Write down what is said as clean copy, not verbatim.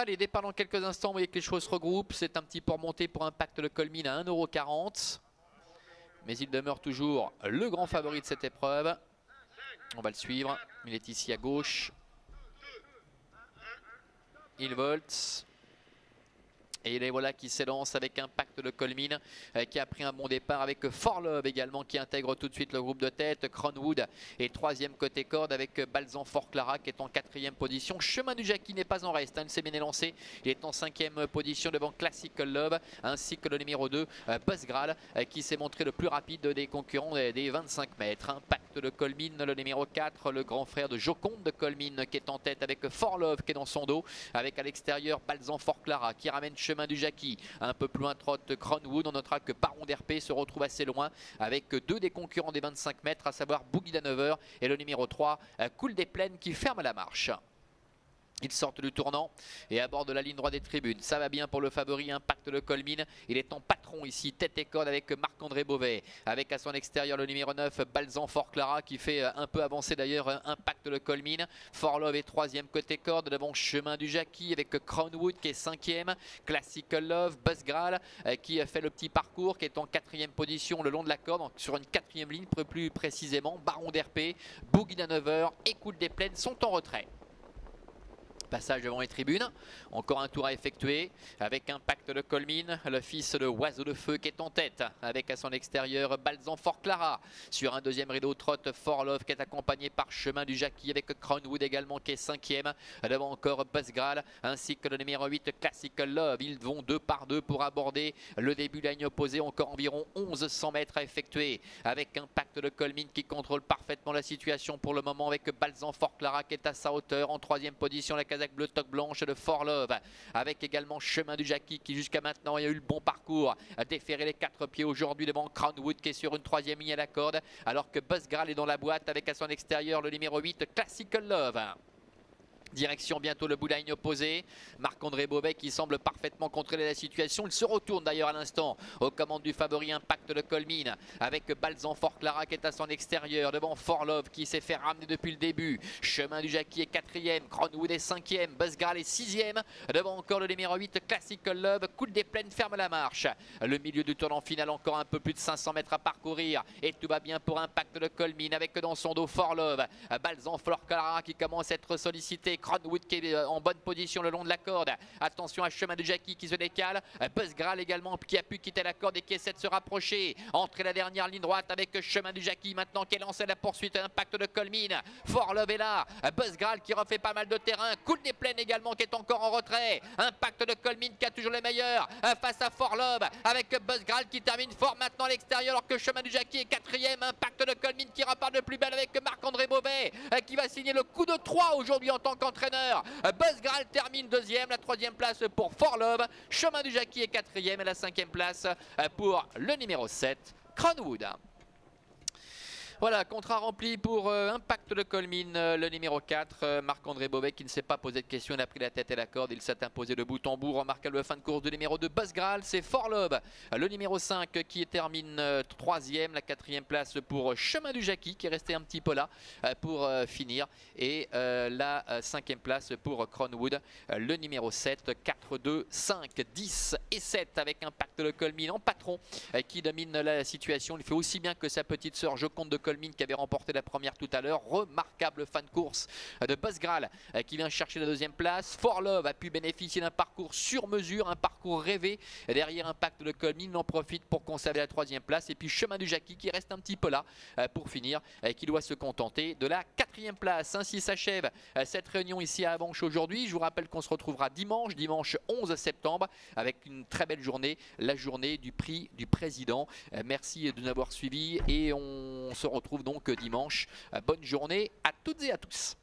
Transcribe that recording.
Allez, départ dans quelques instants, vous voyez que les choses se regroupent. C'est un petit peu remonté pour Impact Le Colmine à 1,40 €. Mais il demeure toujours le grand favori de cette épreuve. On va le suivre. Il est ici à gauche. Il volte. Et les voilà qui s'élance avec Impact Le Colmine qui a pris un bon départ avec For Love également qui intègre tout de suite le groupe de tête. Cronwood est troisième côté corde avec Balzan Fort Clara qui est en quatrième position. Chemin du Jackie n'est pas en reste, il s'est bien élancé. Il est en cinquième position devant Classical Love ainsi que le numéro 2 Buzz Graal qui s'est montré le plus rapide des concurrents des 25 mètres. Impact Le Colmine, le numéro 4, le grand frère de Joconde de Colmine qui est en tête avec For Love qui est dans son dos. Avec à l'extérieur Balzan Fort Clara qui ramène Chemin du Jackie. Un peu plus loin trotte Cronwood. On notera que Baron d'RP se retrouve assez loin avec deux des concurrents des 25 mètres, à savoir Boogie Danover et le numéro 3 Cool des Plaines qui ferme la marche. Ils sortent du tournant et abordent la ligne droite des tribunes. Ça va bien pour le favori Impact Le Colmine. Il est en patron ici, tête et corde avec Marc-André Beauvais. Avec à son extérieur le numéro 9, Balzan Fort Clara qui fait un peu avancer d'ailleurs Impact Le Colmine. For Love est troisième côté corde devant Chemin du Jackie avec Cronwood qui est cinquième. Classical Love, Buzz Graal qui fait le petit parcours, qui est en quatrième position le long de la corde, donc sur une quatrième ligne plus précisément. Baron d'RP, Boogie Danover et Cool des Plaines sont en retrait. Passage devant les tribunes, encore un tour à effectuer avec Impact Le Colmine, le fils de Oiseau de Feu qui est en tête avec à son extérieur Balzan Fort Clara. Sur un deuxième rideau trotte For Love qui est accompagné par Chemin du Jackie avec Cronwood également qui est cinquième. Devant encore Buzz Graal ainsi que le numéro 8 Classical Love. Ils vont deux par deux pour aborder le début de la ligne opposée. Encore environ 1100 mètres à effectuer avec Impact Le Colmine qui contrôle parfaitement la situation pour le moment avec Balzan Fort Clara qui est à sa hauteur. En troisième position la casaque bleu toque blanche de For Love avec également Chemin du Jackie qui jusqu'à maintenant a eu le bon parcours, a déféré les quatre pieds aujourd'hui devant Cronwood qui est sur une troisième ligne à la corde alors que Buzz Graal est dans la boîte avec à son extérieur le numéro 8 Classical Love. Direction bientôt le bout de la ligne opposée. Marc-André Beauvais qui semble parfaitement contrôler la situation. Il se retourne d'ailleurs à l'instant aux commandes du favori Impact Le Colmine avec Balzan Fort Clara qui est à son extérieur devant For Love qui s'est fait ramener depuis le début. Chemin du Jackie est quatrième, Cronwood est cinquième, Buzz Graal est sixième. Devant encore le numéro 8 Classical Love. Cool des Plaines ferme la marche. Le milieu du tournant final, encore un peu plus de 500 mètres à parcourir et tout va bien pour Impact Le Colmine avec dans son dos For Love. Balzan Fort Clara qui commence à être sollicité. Cronwood qui est en bonne position le long de la corde. Attention à Chemin de Jackie qui se décale. Buzz Graal également qui a pu quitter la corde et qui essaie de se rapprocher. Entrer la dernière ligne droite avec Chemin du Jackie maintenant qui est lancé à la poursuite. Impact de Colmine. For Love est là. Buzz Graal qui refait pas mal de terrain. Cool des Plaines également qui est encore en retrait. Impact de Colmine qui a toujours les meilleurs face à For Love avec Buzz Graal qui termine fort maintenant à l'extérieur alors que Chemin du Jackie est quatrième. Impact de Colmine qui repart de plus belle avec Marc-André Beauvais qui va signer le coup de 3 aujourd'hui en tant qu'entraîneur. Buzz Graal termine deuxième, la troisième place pour For Love. Chemin du Jackie est quatrième et la cinquième place pour le numéro 7, Cronwood. Voilà, contrat rempli pour Impact Le Colmine, le numéro 4, Marc-André Beauvais qui ne s'est pas posé de questions, il a pris la tête et la corde, il s'est imposé de bout en bout. Remarquable fin de course du numéro 2, Buzz Graal, c'est For Love, le numéro 5 qui termine troisième, la quatrième place pour Chemin du Jackie qui est resté un petit peu là pour finir et la cinquième place pour Cronwood, le numéro 7, 4, 2, 5, 10 et 7 avec Impact Le Colmine en patron qui domine la situation. Il fait aussi bien que sa petite sœur Joconde de Colmine qui avait remporté la première tout à l'heure. Remarquable fin de course de Buzz Graal qui vient chercher la deuxième place. For Love a pu bénéficier d'un parcours sur mesure, un parcours rêvé derrière Impact Le Colmine. Il en profite pour conserver la troisième place. Et puis Chemin du Jackie qui reste un petit peu là pour finir, qui doit se contenter de la quatrième place. Ainsi s'achève cette réunion ici à Avenches aujourd'hui. Je vous rappelle qu'on se retrouvera dimanche 11 septembre avec une très belle journée, la journée du prix du président. Merci de nous avoir suivis et on se retrouve donc dimanche. Bonne journée à toutes et à tous.